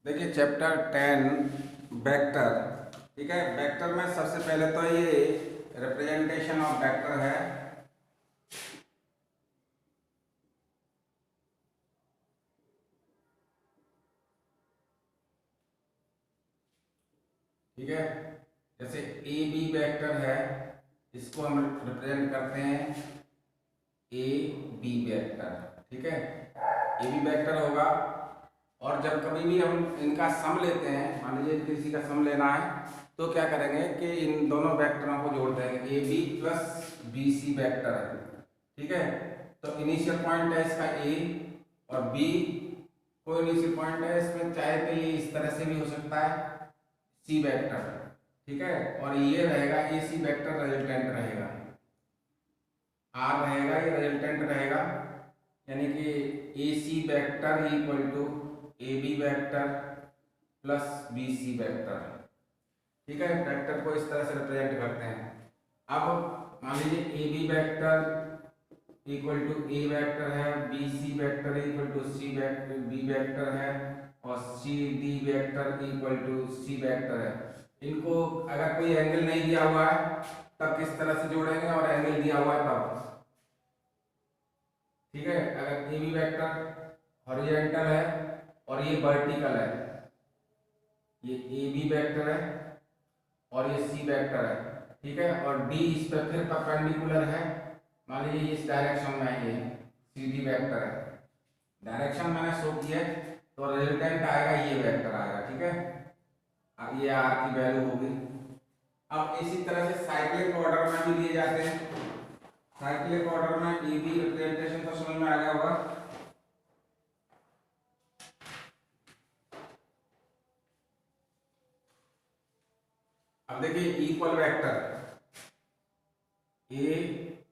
देखिए chapter 10 vector. ठीक है, वेक्टर में सबसे पहले तो ये रिप्रेजेंटेशन ऑफ वेक्टर है। ठीक है, जैसे ए बी वेक्टर है, इसको हम रिप्रेजेंट करते हैं ए बी वेक्टर। ठीक है, ए बी वेक्टर होगा। और जब कभी भी हम इनका सम लेते हैं, मान लीजिए किसी का सम लेना है, तो क्या करेंगे कि इन दोनों वेक्टरों को जोड़ देंगे, A B plus B C vector है। ठीक है, तो इनिशियल पॉइंट है इसका ए, और बी को इनिशियल पॉइंट है इसमें, चाहे तो ये इस तरह से भी हो सकता है सी वेक्टर। ठीक है, और ये रहेगा ए सी वेक्टर रिजल्टेंट रहेगा, आर रहेगा, ये रिजल्टेंट रहेगा, यानी कि A C vector equal to A B vector plus B C vector. ठीक है, वेक्टर को इस तरह से रिप्रेजेंट करते हैं। अब मान लीजिए A B vector equal to A vector है, B C vector equal to C vector B vector है, और C D vector equal to C vector है। इनको अगर कोई एंगल नहीं दिया हुआ है तब किस तरह से जोड़ेंगे, और एंगल दिया हुआ है तब। ठीक है, अगर ए बी वेक्टर हॉरिजॉन्टल है और ये वर्टिकल है, ये ए बी वेक्टर है और ये सी वेक्टर है। ठीक है, और डी इस पर फिर परपेंडिकुलर है, मान लीजिए इस डायरेक्शन में है, ये सी डी वेक्टर है, डायरेक्शन मैंने शो की है, तो रिजल्टेंट आएगा ये वेक्टर आएगा। ठीक है, अब ये आर की वैल्यू होगी। अब इसी तरह से साइक्लिक ऑर्डर में भी दिए जाते हैं। साइक्लिक ऑर्डर में ए बी रिप्रेजेंटेशन तो समझ में आ गया होगा। अब देखिए इक्वल वेक्टर ए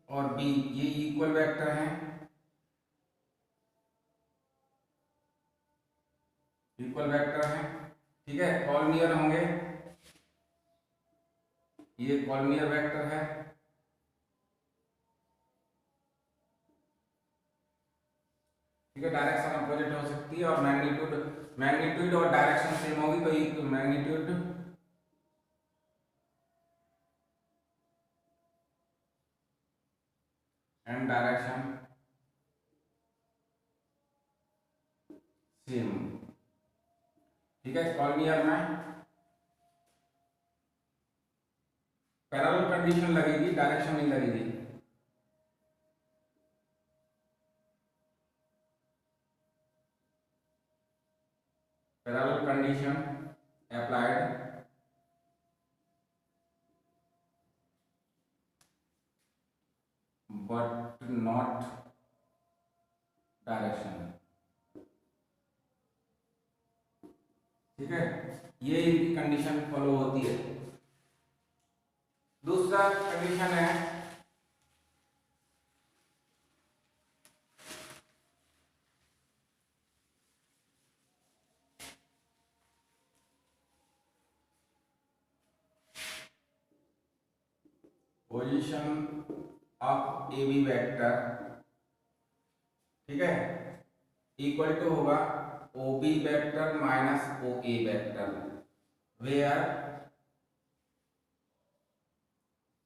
और बी, ये इक्वल वेक्टर हैं, इक्वल वेक्टर हैं। ठीक है, कॉलनियर होंगे, ये कॉलनियर वेक्टर है। ठीक है, डायरेक्शन अपोजिट हो सकती है, और मैग्नीट्यूड मैग्नीट्यूड और डायरेक्शन सेम होगी, तो ये मैग्नीट्यूड एंड डायरेक्शन सेम। ठीक है, कॉलनियर में पैरेलल कंडीशन लगेगी, डायरेक्शन नहीं लगेगी। Parallel condition applied, but not direction. ठीक है, ये इनकी कंडीशन फॉलो होती है। दूसरा कंडीशन है position of A B vector. ठीक है, इक्वल टू होगा O B vector minus O A vector, where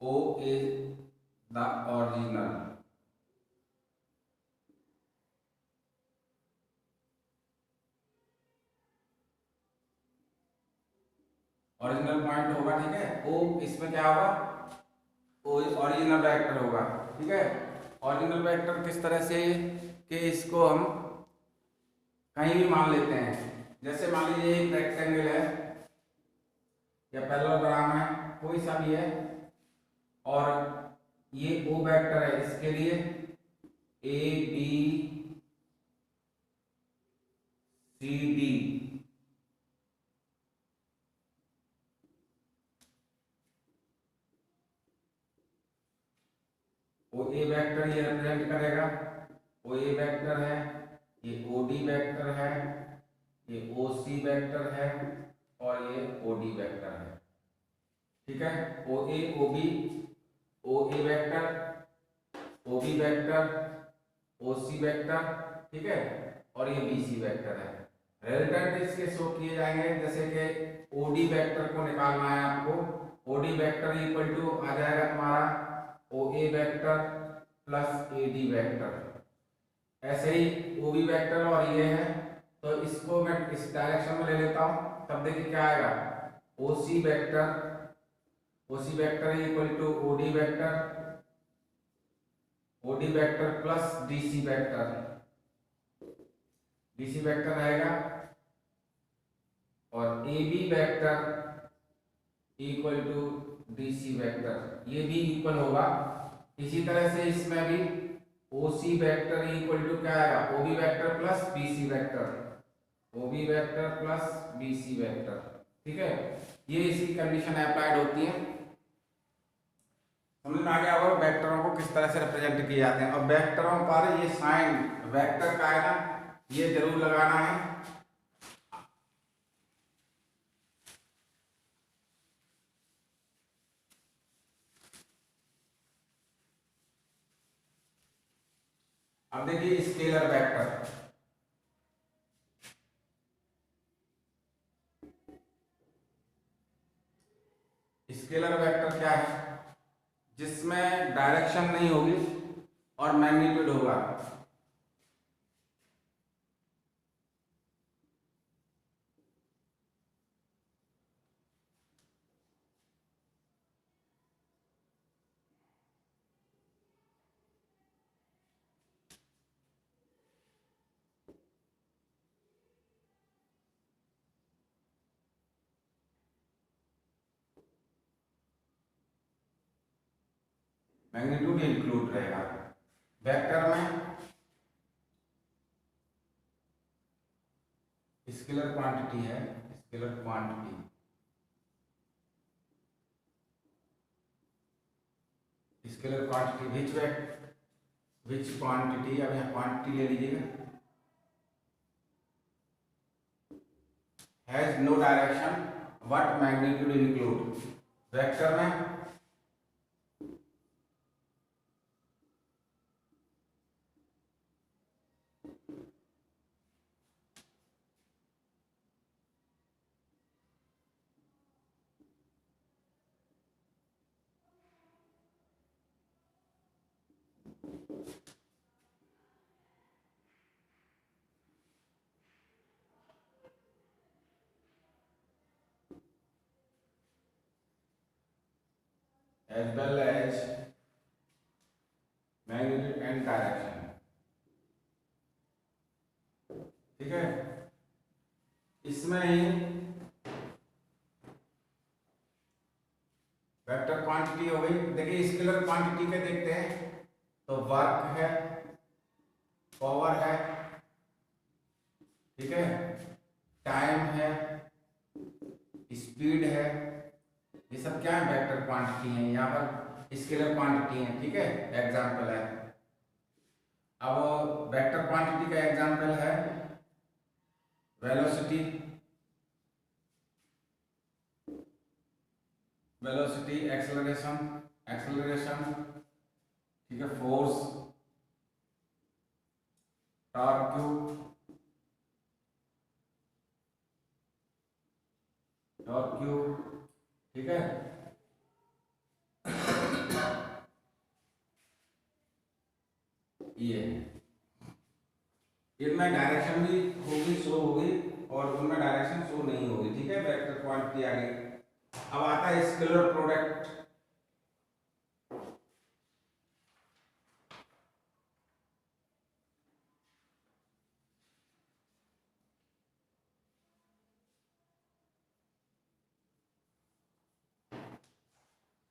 O is the original. Original point होगा। ठीक है, ओ इसमें क्या होगा, ओ ओरिजिनल वेक्टर होगा। ठीक है, ओरिजिनल वेक्टर किस तरह से कि इसको हम कहीं भी मान लेते हैं, जैसे मान लीजिए एक रेक्टेंगल है या पैरेललोग्राम है, कोई सा भी है, और ये ओ वेक्टर है, इसके लिए A B C D, O A vector ये रिप्रेजेंट करेगा, ओ ए वेक्टर है, ये ओ डी वेक्टर है, ये ओ सी वेक्टर है, और ये ओ डी वेक्टर है। ठीक है, ओ ए O B, O A vector, O B vector, O C vector. ठीक है, और ये बी सी वेक्टर है, रिजल्टेंट इसके शो किए जाएंगे, जैसे कि ओडी वेक्टर को निकालना है आपको। ओडी वेक्टर इक्वल टू आ जाएगा तुम्हारा O A vector plus A D vector. ऐसे ही ओ बी वेक्टर और ये है, तो इसको मैं इस डायरेक्शन में ले लेता हूँ, तब देखिए क्या आएगा। O C vector equal to O D vector plus D C vector आएगा, और A B vector equal to D C vector, ये भी इक्वल होगा। इसी तरह से इसमें भी O C vector equal to क्या आएगा, O B vector plus B C vector, ठीक है। ये इसकी कंडीशन अप्लाइड होती है। समझ में आ गया होगा वेक्टरों को किस तरह से रिप्रेजेंट किए जाते हैं। और वेक्टरों पर ये साइन वेक्टर का है ना, ये जरूर लगाना है। अब देखिए स्केलर वेक्टर, स्केलर वेक्टर क्या है, जिसमें डायरेक्शन नहीं होगी और मैग्नीट्यूड होगा। मैग्नीट्यूड इंक्लूड रहेगा वेक्टर में। स्केलर क्वांटिटी है, scalar quantity, scalar quantity which quantity, अब यहाँ क्वांटिटी ले लीजिएगा, has no direction what magnitude include. Vector में as well as magnitude and direction, ठीक है। इसमें ही वेक्टर क्वांटिटी हो गई। देखिए स्केलर क्वांटिटी के देखते हैं, तो वर्क है, पावर है, ठीक है, टाइम है, स्पीड है, ये सब क्या है, वेक्टर क्वांटिटी है। यहाँ पर स्केलर क्वांटिटी है, ठीक है, एग्जाम्पल है। अब वेक्टर क्वांटिटी का एग्जाम्पल है वेलोसिटी, एक्सेलरेशन, ठीक है, फोर्स, टॉर्क क्यू, ठीक है। ये इनमें डायरेक्शन भी होगी, शो होगी, और उनमें डायरेक्शन शो नहीं होगी, ठीक है। वेक्टर क्वांटिटी आ गई। अब आता है स्केलर प्रोडक्ट।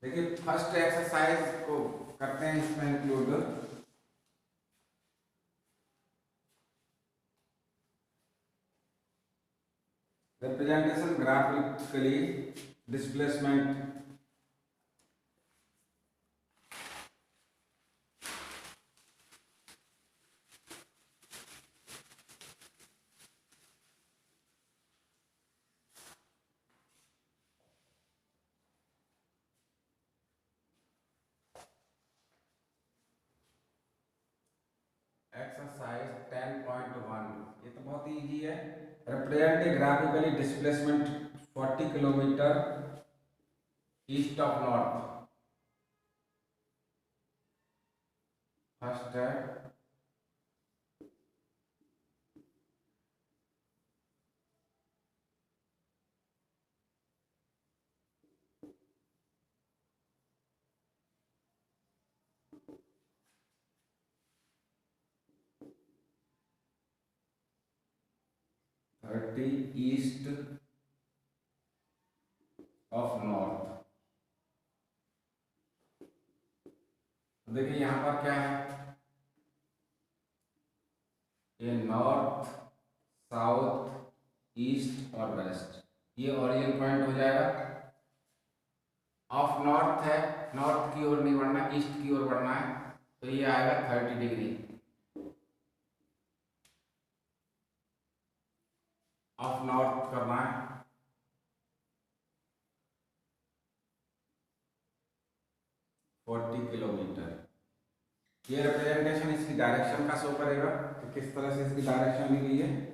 देखिए फर्स्ट एक्सरसाइज को करते हैं इसमें include. Representation graphically displacement, exercise exercise 10.1, ये तो बहुत इजी है। Represent graphically displacement 40 kilometre east of north. First है 30 ईस्ट ऑफ नॉर्थ। देखिए यहां पर क्या है, ये नॉर्थ, साउथ, ईस्ट और वेस्ट, ये ओरिजिन पॉइंट हो जाएगा। ऑफ नॉर्थ है, नॉर्थ की ओर नहीं बढ़ना, ईस्ट की ओर बढ़ना है, तो ये आएगा 30 डिग्री। ऑफ नॉर्थ करना है, किलोमीटर। ये रिप्रेजेंटेशन इसकी डायरेक्शन का शो करेगा कि किस तरह से इसकी डायरेक्शन ली गई है।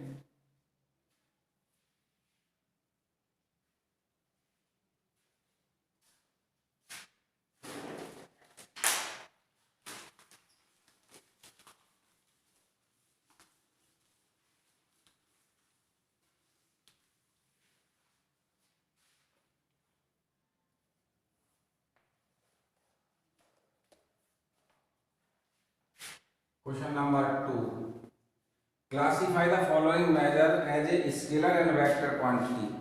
Question number 2, classify the following measure as a scalar and vector quantity.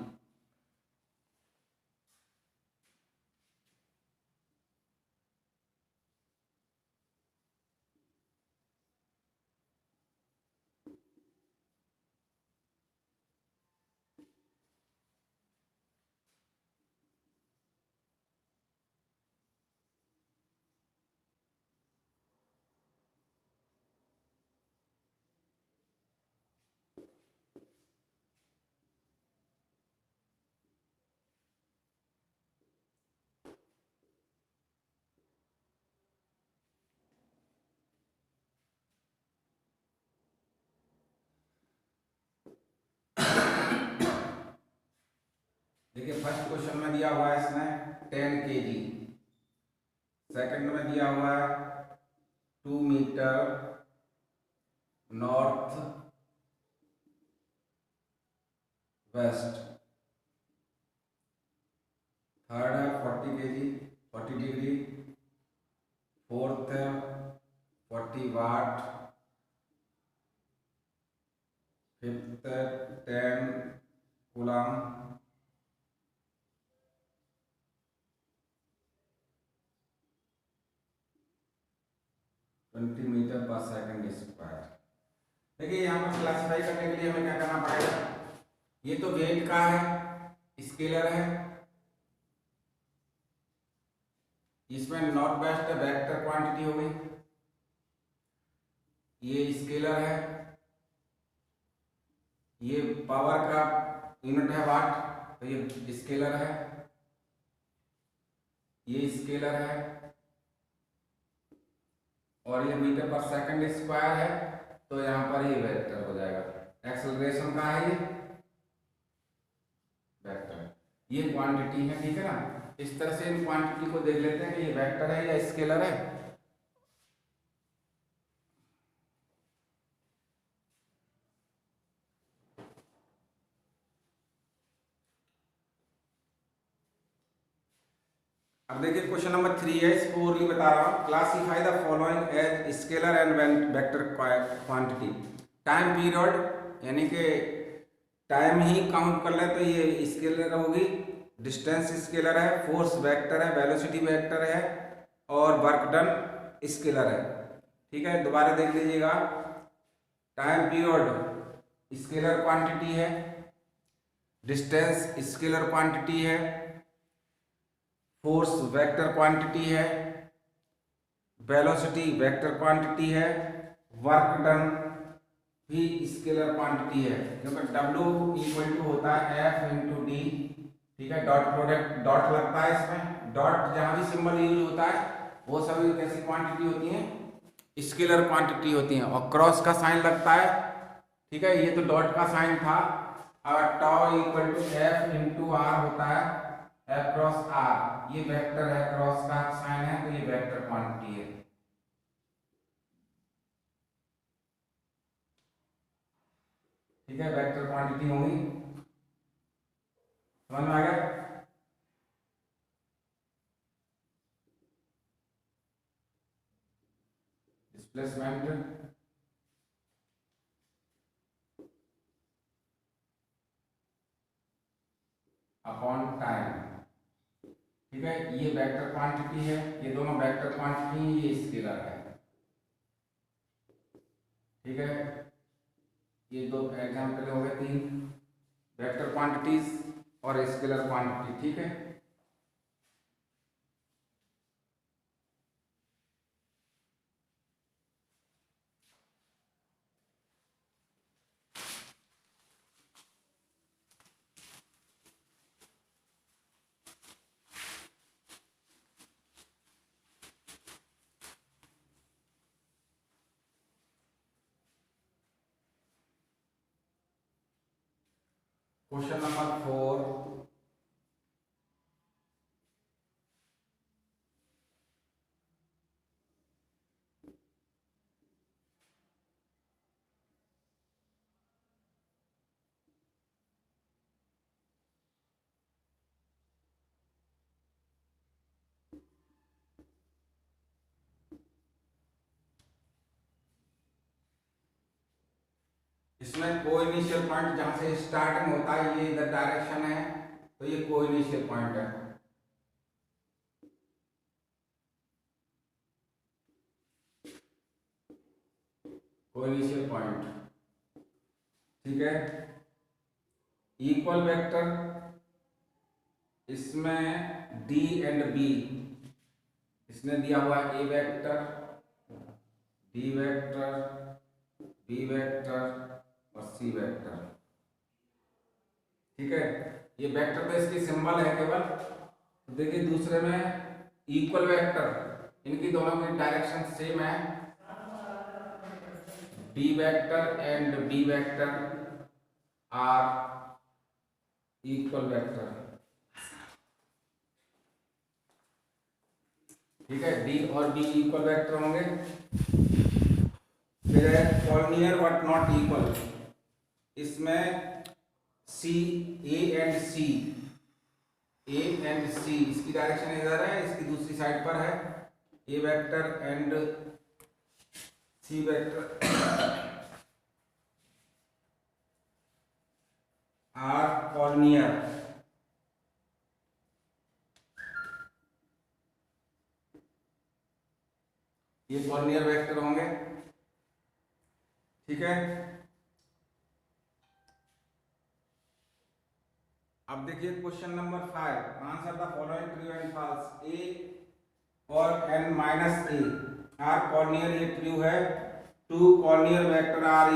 देखिए फर्स्ट क्वेश्चन में दिया हुआ है इसमें 10 kg, सेकंड में दिया हुआ है 2 मीटर नॉर्थ वेस्ट, थर्ड है 40 kg 40 डिग्री, फोर्थ है 40 वाट, फिफ्थ 10 कूलम, 20 मीटर पर सेकंड स्क्वायर। देखिए यहाँ पर क्लासिफाई करने के लिए हमें क्या करना पड़ेगा, ये तो वेट का है, स्केलर है, इसमें नॉर्थ वेस्ट वेक्टर क्वांटिटी हो गई, ये स्केलर है, ये पावर का यूनिट है वाट, तो ये स्केलर है, ये स्केलर है, और ये मीटर पर सेकंड स्क्वायर है, तो यहाँ पर ये वेक्टर हो जाएगा। एक्सेलरेशन का है ये वेक्टर, ये क्वांटिटी है, ठीक है ना। इस तरह से इन क्वांटिटी को देख लेते हैं कि ये वेक्टर है या स्केलर है। अब देखिए क्वेश्चन नंबर 3 है, इसको ओरली बता रहा हूँ। Classify the following as scalar and vector quantity. Time period यानी कि टाइम ही काउंट कर ले तो ये स्केलर होगी, डिस्टेंस स्केलर है, फोर्स वेक्टर है, वेलोसिटी वेक्टर है, और वर्क डन स्केलर है। ठीक है, दोबारा देख लीजिएगा। टाइम पीरियड स्केलर क्वांटिटी है, डिस्टेंस स्केलर क्वांटिटी है, फोर्स वेक्टर क्वांटिटी है, वेलोसिटी वेक्टर क्वांटिटी है, वर्क डन भी स्केलर क्वांटिटी है, क्योंकि W इक्वल टू होता है F इंटू डी। ठीक है, डॉट प्रोडक्ट डॉट लगता है इसमें, डॉट जहां भी सिंबल यूज होता है वो सभी कैसी क्वांटिटी होती है, स्केलर क्वांटिटी होती हैं और क्रॉस का साइन लगता है, ठीक है। ये तो डॉट का साइन था। और tau equal to F into R होता है, एफ क्रॉस आर, ये वेक्टर है, क्रॉस का साइन है तो ये वेक्टर क्वांटिटी है। ठीक है, वेक्टर क्वांटिटी होगी, समझ में आ गया। डिस्प्लेसमेंट अपॉन टाइम, ठीक है, ये वेक्टर क्वांटिटी है, ये दोनों वेक्टर क्वांटिटी, ये स्केलर है, ठीक है। ये दो एग्जाम्पल हो गए, 3 वेक्टर क्वांटिटीज और स्केलर क्वांटिटी, ठीक है। क्वेश्चन नंबर 4, इसमें कोइनिशियल पॉइंट जहां से स्टार्टिंग होता है, ये इधर डायरेक्शन है तो ये कोइनिशियल पॉइंट है, कोइनिशियल पॉइंट, ठीक है। इक्वल वेक्टर, इसमें डी एंड बी, इसने दिया हुआ A vector, D vector, B vector और सी वेक्टर, ठीक है। ये वेक्टर तो इसकी सिंबल है केवल। तो देखिए दूसरे में इक्वल वेक्टर, इनकी दोनों की डायरेक्शन सेम है, D vector and B vector are equal vector, ठीक है। डी और बी इक्वल वेक्टर होंगे। फिर है कॉर्नियर बट नॉट इक्वल, इसमें सी, A and C, A and सी, इसकी डायरेक्शन इधर है, इसकी दूसरी साइड पर है, A vector and C vector are collinear, ये कॉर्नियर वेक्टर होंगे, ठीक है। अब देखिए question number 5, answer the following true and false, A और N minus A are collinear, ये ट्रू है। 2 collinear vector are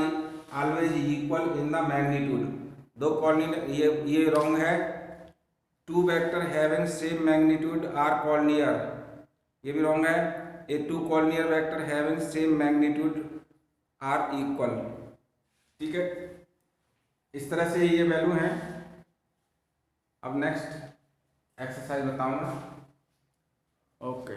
always equal in the magnitude, 2 collinear, ये रॉन्ग है। 2 vector having same magnitude are collinear, ये भी wrong है। A 2 collinear vector having same magnitude are equal, ठीक है। इस तरह से ये वैल्यू है। अब नेक्स्ट एक्सरसाइज बताऊंगा, ओके।